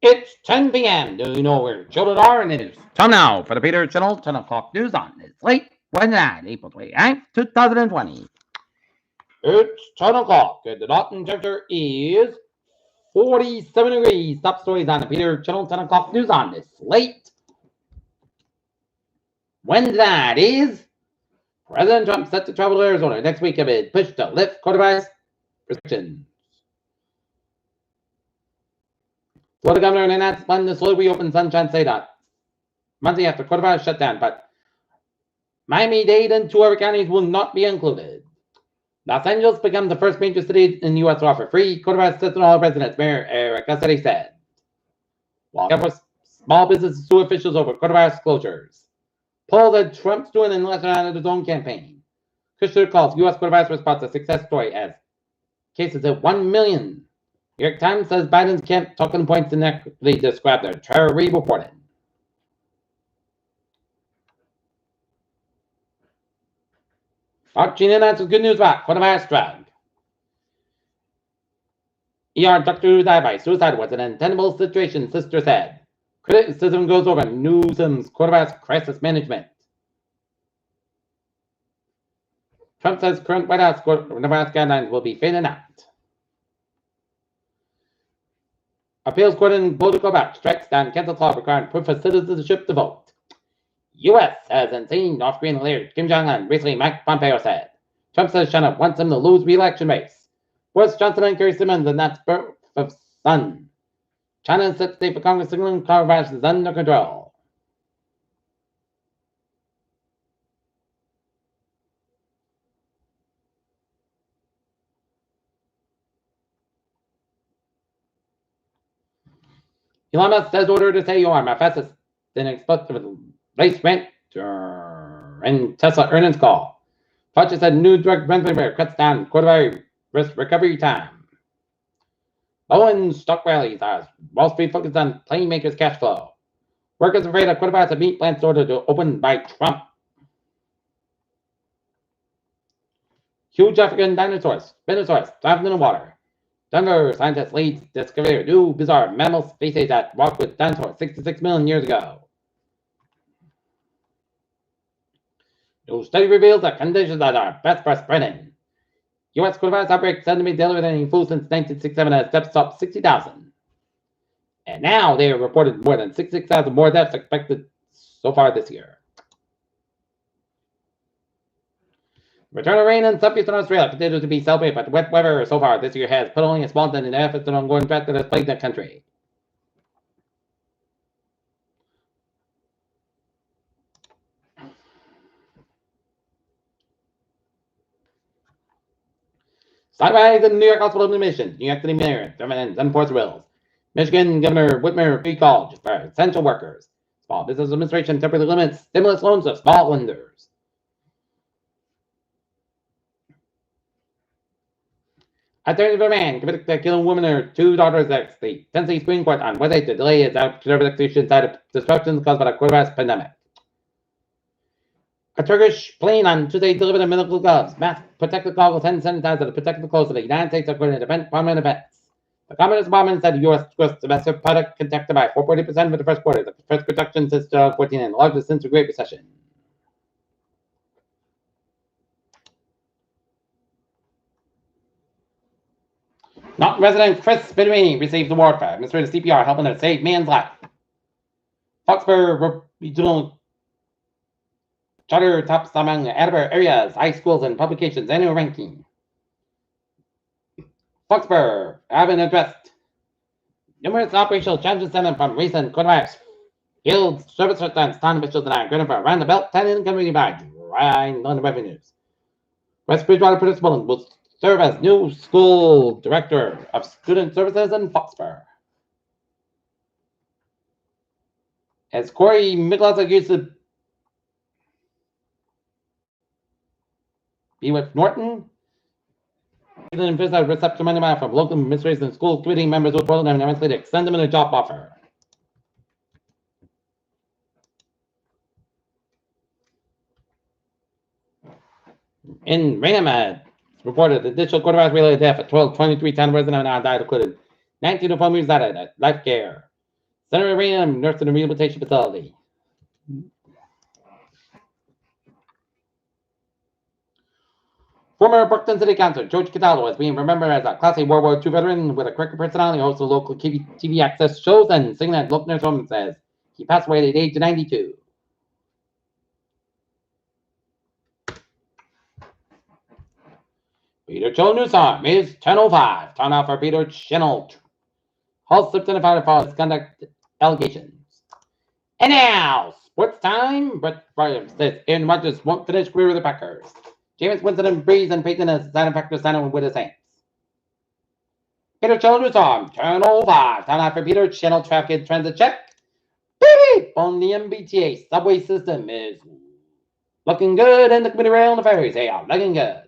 It's 10 p.m. Do you know where children are? And it is time now for the Peter Channel 10 o'clock news on this late Wednesday, April 28th, 2020. It's 10 o'clock, and the Dalton temperature is 47 degrees. Top stories on the Peter Channel 10 o'clock news on this late Wednesday is President Trump set to travel to Arizona next week amid push to lift coronavirus restrictions. Florida governor announced plan to slowly reopen Sunshine State on Monday after coronavirus shutdown, but Miami-Dade and two other counties will not be included. Los Angeles becomes the first major city in the U.S. to offer free coronavirus testing to all residents, Mayor Eric Garcetti said. While small businesses sue officials over coronavirus closures. Paul said Trump's doing an election out of his own campaign. Kushner calls U.S. coronavirus response a success story as cases at 1 million. New York Times says Biden's camp talking points inaccurately described their terror reporting. Archie announces good news about coronavirus drug. Doctor who died by suicide was an untenable situation, sister said. Criticism goes over Newsom's coronavirus crisis management. Trump says current White House coronavirus guidelines will be fading out. Appeals court in political back strikes down cancel law requiring proof of citizenship to vote. U.S. has insane North Korean leader Kim Jong-un, recently Mike Pompeo said. Trump says China wants him to lose re-election race. Boris Johnson and Kerry Simmons announced birth of son. China sets state for Congress signaling coronavirus is under control. Elon Musk has ordered to say my fastest than explosive race rent and Tesla earnings call. Fauci said new drug rental cuts down coronavirus recovery time. Boeing stock rallies as Wall Street focused on plane makers' cash flow. Workers afraid of coronavirus at meat plants ordered to open by Trump. Huge African dinosaurs, Spinosaurus, diving in the water. Denver scientists lead discovery of new bizarre mammal species that walked with dinosaurs 66 million years ago. New study reveals that conditions that are best for spreading. U.S. coronavirus outbreak said to be delivered in flu since 1967 has deaths up 60,000. And now they have reported more than 66,000 more deaths expected so far this year. Return of rain in southeastern Australia continues to be celebrated, but wet weather so far this year has put only a small dent in the efforts and ongoing threat that has plagued the country. Sideways in New York hospital admissions. New York City Mayor demands enforced rules. Michigan Governor Whitmer recalled for essential workers. Small Business Administration temporarily limits stimulus loans to small lenders. Attorney for a man convicted of killing a woman and her two daughters at the Tennessee Supreme Court on Wednesday to delay his extradition side of disruptions caused by the coronavirus pandemic. A Turkish plane on Tuesday delivered the medical gloves, mask, protective goggles, hand sanitizer, and protective clothes to the United States according to Department of Defense. The Communist Department said the U.S. gross domestic product contracted by 4.8% for the first quarter, the first reduction since 2014 and the largest since the Great Recession. Not resident Chris Spinnerini receives the award for administrative CPR helping to save man's life. Foxborough Regional Charter tops among Attleboro area's high schools and publications annual ranking. Foxborough having addressed numerous operational challenges stemming from recent coronavirus. Field service shutdowns, town officials and I are going for around the belt, 10 income by drawing on the revenues. West Bridgewater Principal will serve as new school director of student services in Foxborough. As Corey Michelozza used to be with Norton, and reception money from local administrators and school committee members who told them eventually to extend them in a job offer. In Raynham, reported the additional coronavirus-related death at 1223 town residents now died, including 19 of whom died at life care. Senator Rayham, Nursing and Rehabilitation Facility. Former Brooklyn City Councilor George Cataldo is being remembered as a Class A World War II veteran with a cricket personality, hosts of local TV access shows, and singing at local nursing home. Says he passed away at the age of 92. Peter Chol News Time is 10:05. Time out for Peter Channel. Hall slipped in a fire for misconduct allegations. And now, sports time. Brett Williams says Aaron Rodgers won't finish career with the Packers. James Winston and Breeze and Peyton as signing factor signing with the Saints. Peter Channel News Time, 10:05. Time out for Peter Channel traffic transit check. Beep on the MBTA subway system is looking good, and the commuter rail and the ferries, they are looking good.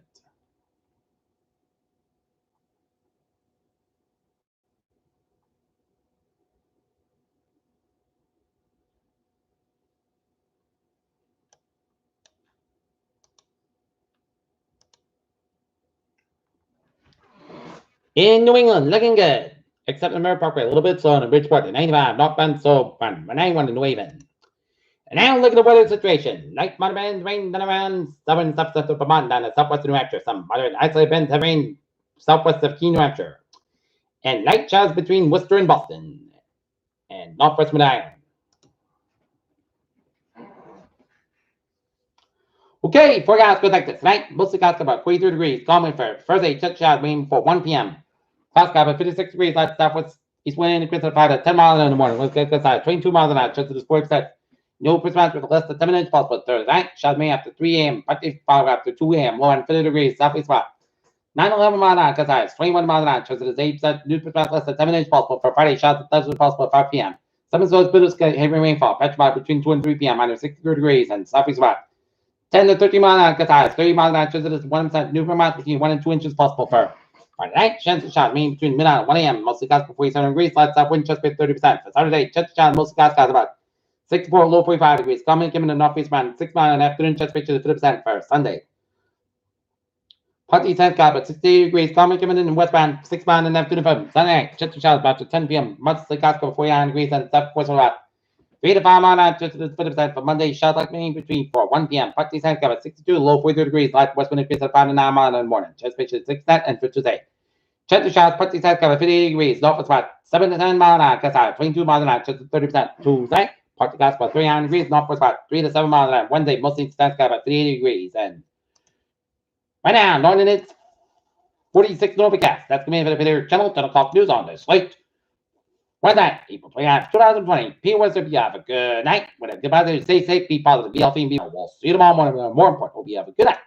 In New England, looking good. Except in Merritt Parkway, a little bit slow in Bridgeport at 95, northbound, so 91 in New Haven. And now look at the weather situation. Light moderate bands, rain done around southern subset of Vermont down to southwest New Hampshire. Some moderate isolated bands have rain southwest of Keene, New Hampshire. And light showers between Worcester and Boston. And northwest Rhode Island. Okay, forecast goes like this. Tonight, mostly clouds about 43 degrees. Calm wind for Thursday, church showers waiting for 1 p.m. Clouds about 56 degrees. Light southwest east wind increase of 5 to 10 miles in the morning. Winds get side 22 miles an hour. Chance of the 40%. No response with less than 10 minutes possible. Thursday night, showers may after 3 a.m. Partly fog after 2 a.m. Low and 50 degrees. Southeast spot. 9-11 miles an hour. Gust highs 21 miles an hour. Chance of the 8% news response less than 10 minutes possible. For Friday, showers at Thursday possible at 5 p.m. Some of those bitters get heavy rainfall. Petrified between 2 and 3 p.m. Minus 63 degrees and southeast spot. 10 to 30 miles an hour. Gust highs 30 miles an hour. Chance of the 1% news response between 1 and 2 inches possible for Friday night. Chance of showers mean between midnight and 1 a.m. Mostly clouds for 47 degrees. Light south wind just 30%. For Saturday, chance of showers mostly clouds about 64, low 45 degrees. Coming in the northeast around 6 miles an afternoon, just picture the 50% for Sunday. Partly east cloud at 68 degrees. Coming in the westbound 6 miles in the afternoon for Sunday. Just showers about 10 p.m. Mostly clouds for 49 degrees and southwest about 3 to 5 miles an just 50% for Monday. Showers likely between 4 1 p.m. Partly east cloud at 62, low 43 degrees. Light west wind increase at 5 to 9 miles in the morning. Just picture 6 and for Tuesday. Chance of showers, partly east cloud at 58 degrees. Northwest about 7 to 10 miles an hour. Gust high 22 miles an hour. Just 30% Tuesday. Partly clouds about 39 degrees, northwest about 3 to 7 miles an hour. Wednesday, mostly sky about 38 degrees. And right now, Northern it's 46 overcast. That's going to be the Peter Channel 10 o'clock news on this slate. Wednesday, April 29th, 2020. Peter Western, you have a good night. Whatever, goodbye. Stay safe, be positive, be healthy, and be well. We'll see you tomorrow morning. More important, hope you have a good night.